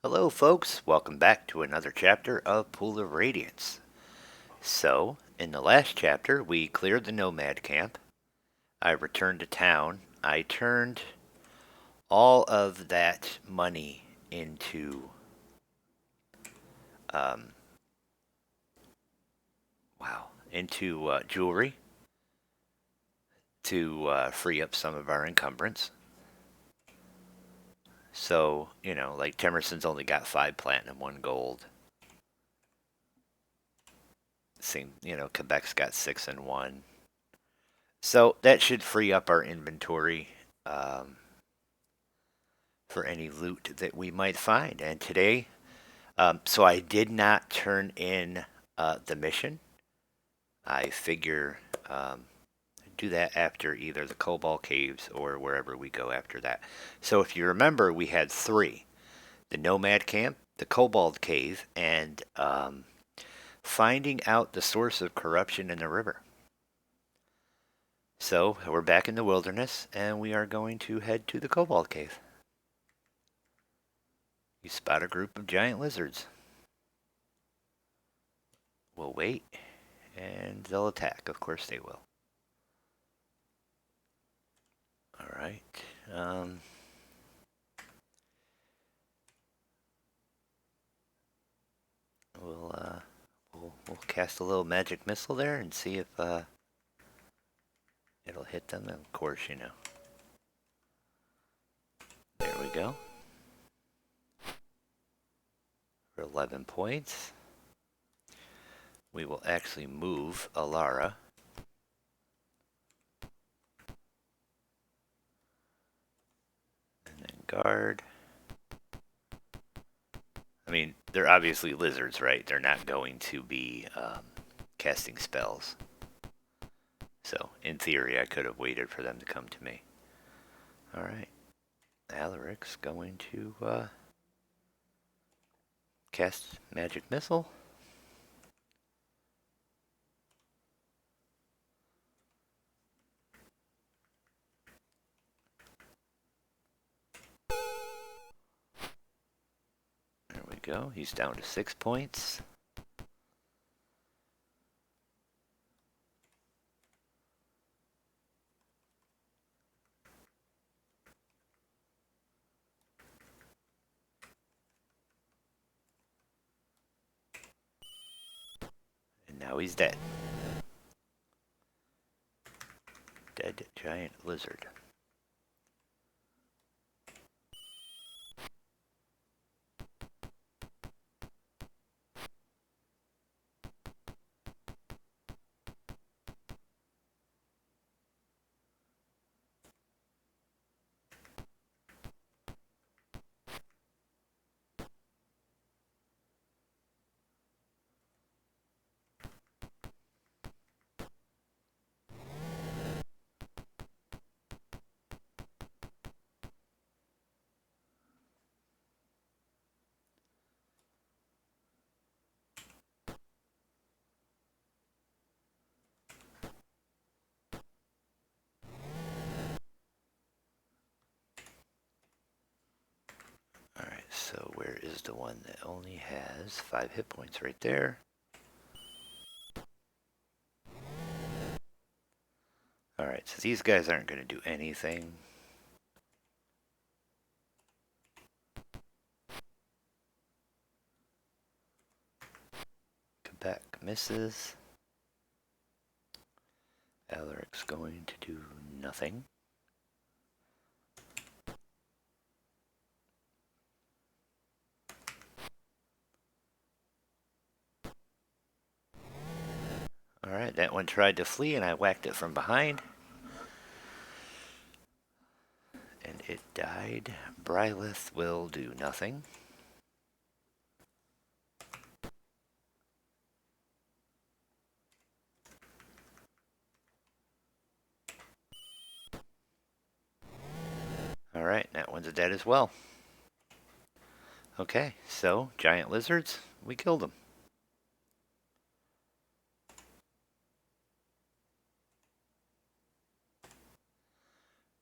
Hello, folks. Welcome back to another chapter of Pool of Radiance. So, in the last chapter, we cleared the nomad camp. I returned to town. I turned all of that money into, um, into jewelry to free up some of our encumbrance. So, like Temerson's only got 5 platinum, 1 gold. Same, Quebec's got 6 and 1. So that should free up our inventory for any loot that we might find. And today, so I did not turn in the mission. I figure do that after either the Kobold Caves or wherever we go after that. So if you remember, we had 3: the Nomad Camp, the Kobold Cave, and finding out the source of corruption in the river. So we're back in the wilderness, and we are going to head to the Kobold Cave. You spot a group of giant lizards. We'll wait, and they'll attack. Of course they will. All right. We'll cast a little magic missile there and see if it'll hit them. And of course, there we go. For 11 points, we will actually move Alara. And then guard. I mean, they're obviously lizards, right? They're not going to be casting spells. So, in theory, I could have waited for them to come to me. Alright. Alaric's going to cast Magic Missile. There we go. He's down to 6 points. And now he's dead. Dead giant lizard. Alright, so where is the one that only has 5 hit points? Right there. Alright, so these guys aren't going to do anything. Quebec misses. Alaric's going to do nothing. Alright, that one tried to flee and I whacked it from behind. And it died. Brylith will do nothing. Alright, that one's dead as well. Okay, so giant lizards, we killed them.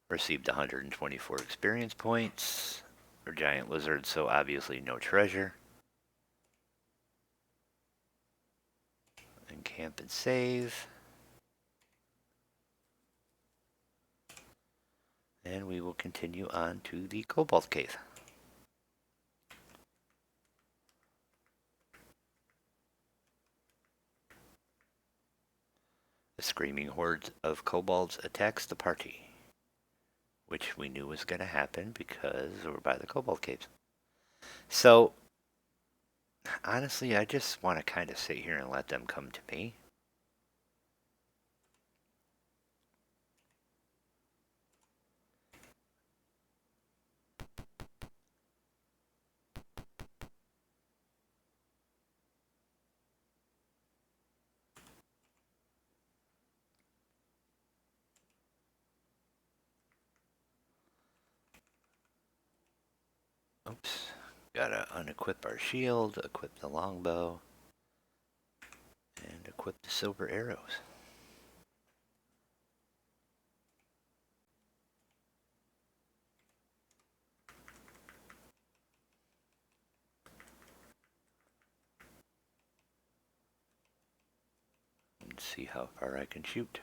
Received 124 experience points. or giant lizards, so obviously no treasure. And camp and save. And we will continue on to the Kobold Cave. The screaming horde of kobolds attacks the party, which we knew was going to happen because we're by the Kobold Caves. So, honestly, I just want to kind of sit here and let them come to me. Oops. Gotta unequip our shield, equip the longbow, and equip the silver arrows. And see how far I can shoot.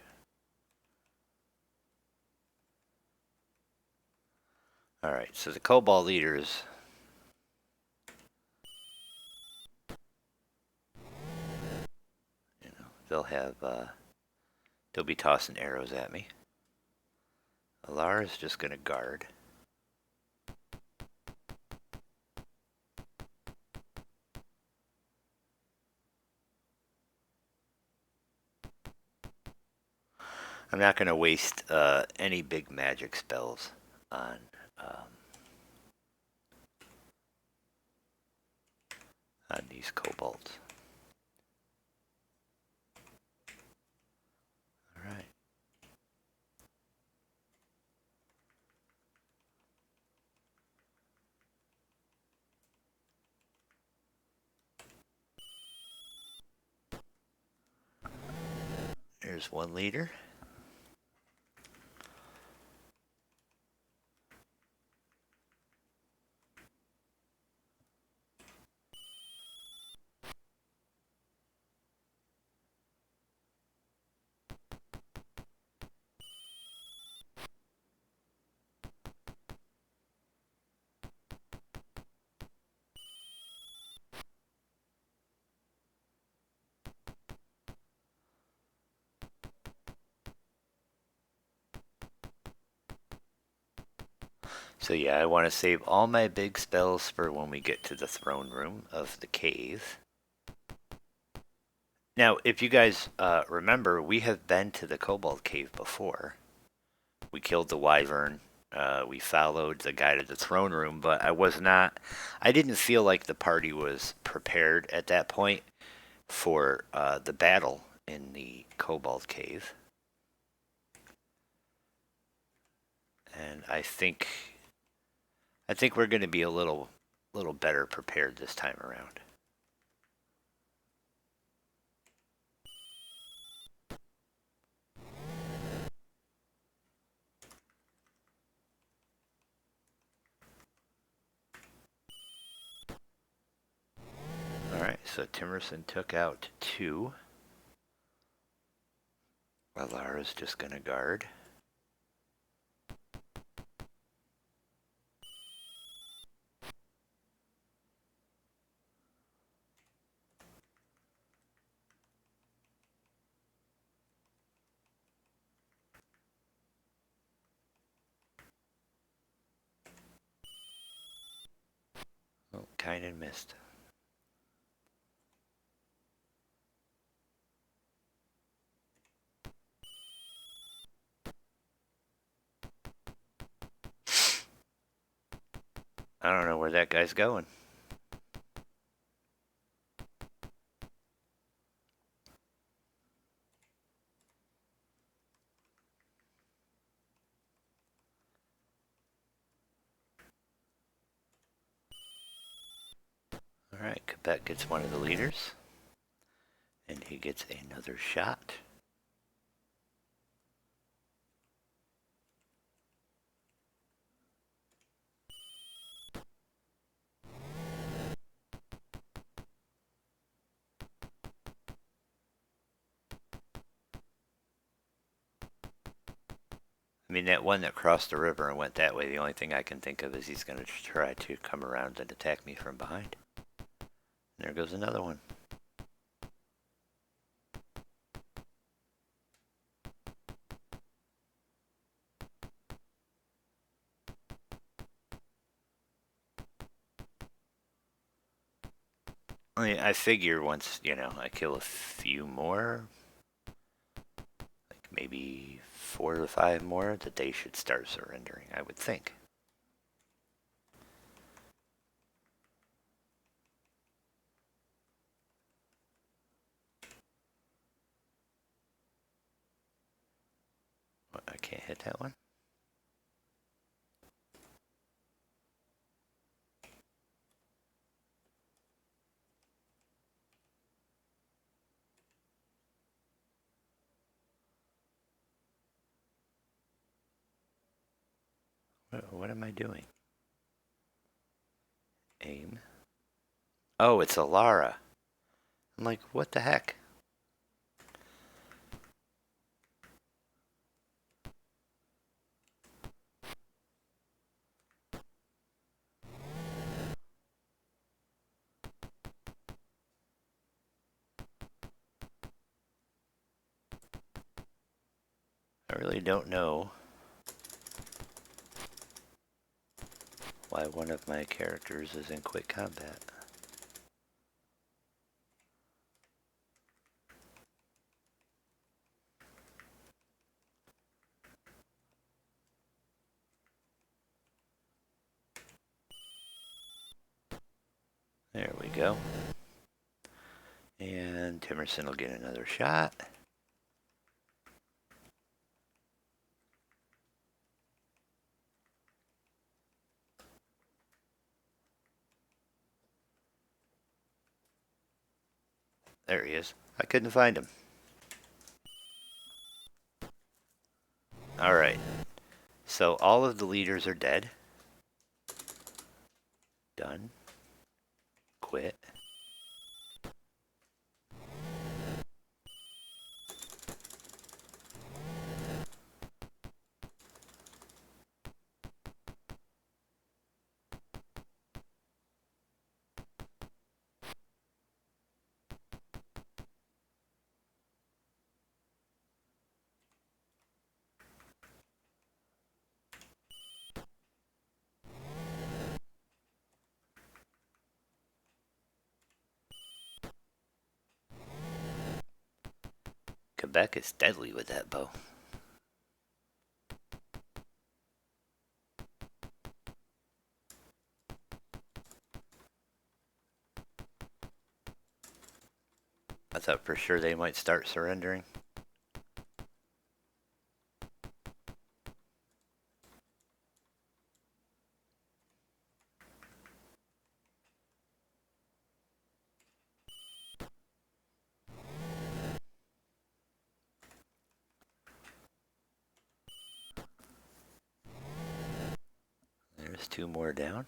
Alright, so the kobold leaders, you know, they'll be tossing arrows at me. Alara's just gonna guard. I'm not gonna waste any big magic spells on these kobolds. Alright. There's one leader. So yeah, I want to save all my big spells for when we get to the throne room of the cave. Now, if you guys remember, we have been to the Kobold Cave before. We killed the wyvern. We followed the guy to the throne room, but I didn't feel like the party was prepared at that point for the battle in the Kobold Cave. And I think we're going to be a little better prepared this time around. Alright, so Timerson took out 2. Alara's just gonna guard. Oh, kinda missed. I don't know where that guy's going. Alright, Quebec gets one of the leaders. And he gets another shot. I mean, that one that crossed the river and went that way, the only thing I can think of is he's going to try to come around and attack me from behind. There goes another one. I mean, I figure once, I kill a few more, like maybe 4 or 5 more, that they should start surrendering, I would think. What, I can't hit that one? What am I doing? Aim. Oh, it's a Lara. I'm like, what the heck? I really don't know why one of my characters is in quick combat. There we go. And Timerson will get another shot. There he is. I couldn't find him. Alright. So all of the leaders are dead. Done. Quit. Quebec is deadly with that bow. I thought for sure they might start surrendering. There's 2 more down.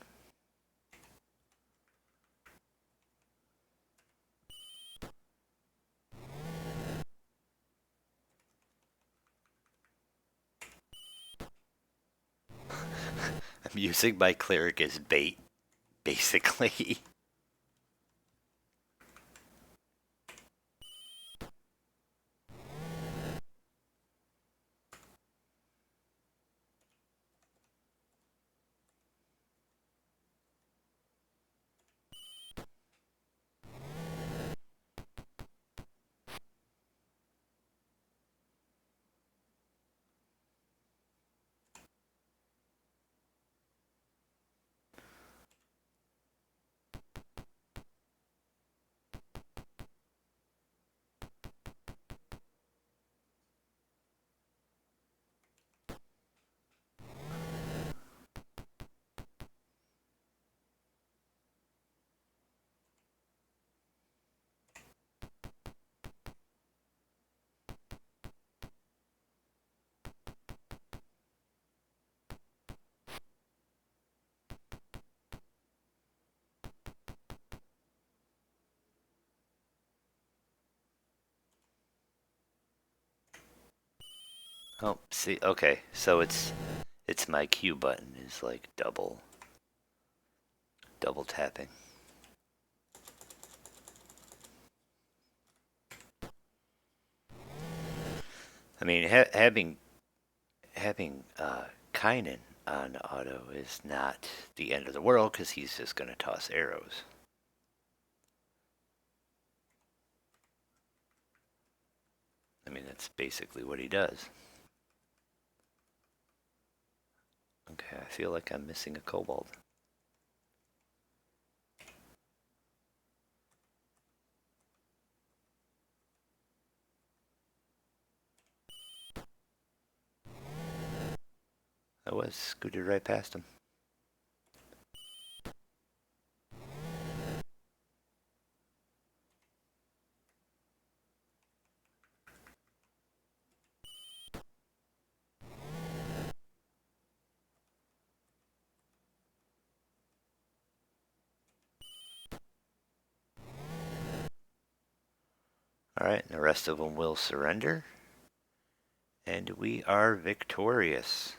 I'm using my cleric as bait, basically. Oh, see, okay, so it's my Q button is like double tapping. I mean, having Kynan on auto is not the end of the world because he's just going to toss arrows. I mean, that's basically what he does. Okay, I feel like I'm missing a kobold. I was scooted right past him. Alright, and the rest of them will surrender. And we are victorious.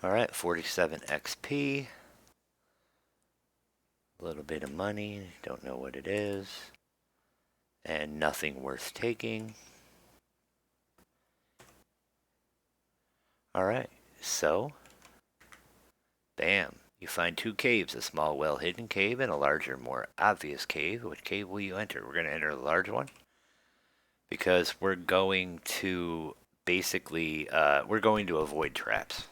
Alright, 47 XP. A little bit of money, don't know what it is. And nothing worth taking. Alright, so, bam. You find 2 caves, a small well-hidden cave and a larger, more obvious cave. What cave will you enter? We're going to enter the large one. Because we're going to basically, we're going to avoid traps.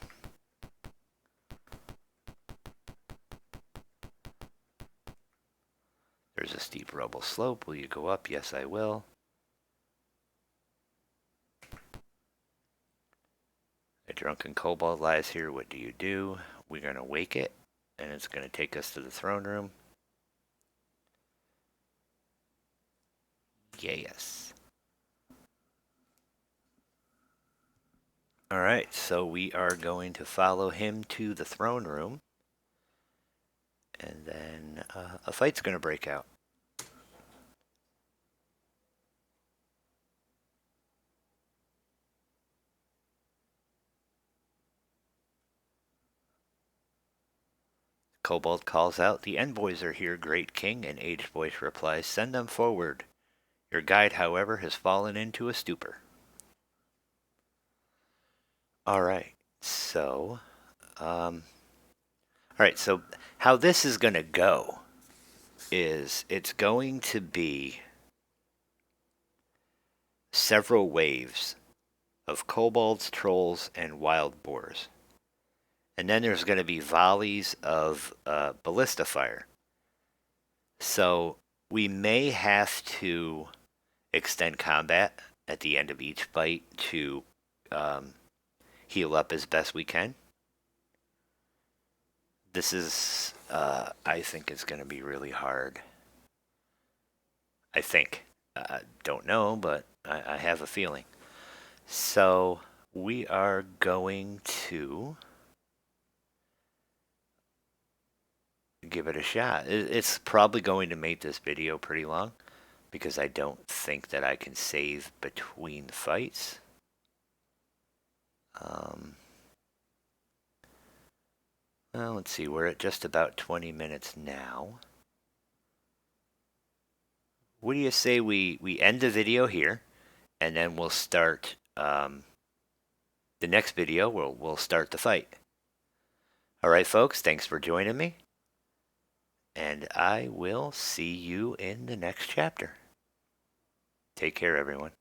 There's a steep rubble slope. Will you go up? Yes, I will. A drunken kobold lies here. What do you do? We're going to wake it, and it's going to take us to the throne room. Yes. Alright, so we are going to follow him to the throne room. And then a fight's going to break out. Kobold calls out, "The envoys are here, great king," and aged voice replies, "Send them forward. Your guide, however, has fallen into a stupor." Alright, so... Alright, so how this is going to go is it's going to be several waves of kobolds, trolls, and wild boars. And then there's going to be volleys of ballista fire. So we may have to extend combat at the end of each fight to heal up as best we can. This is, I think it's going to be really hard. I think. Don't know, but I have a feeling. So we are going to give it a shot. It's probably going to make this video pretty long because I don't think that I can save between fights. Well, let's see. We're at just about 20 minutes now. What do you say we end the video here, and then we'll start the next video. We'll start the fight. All right, folks. Thanks for joining me, and I will see you in the next chapter. Take care, everyone.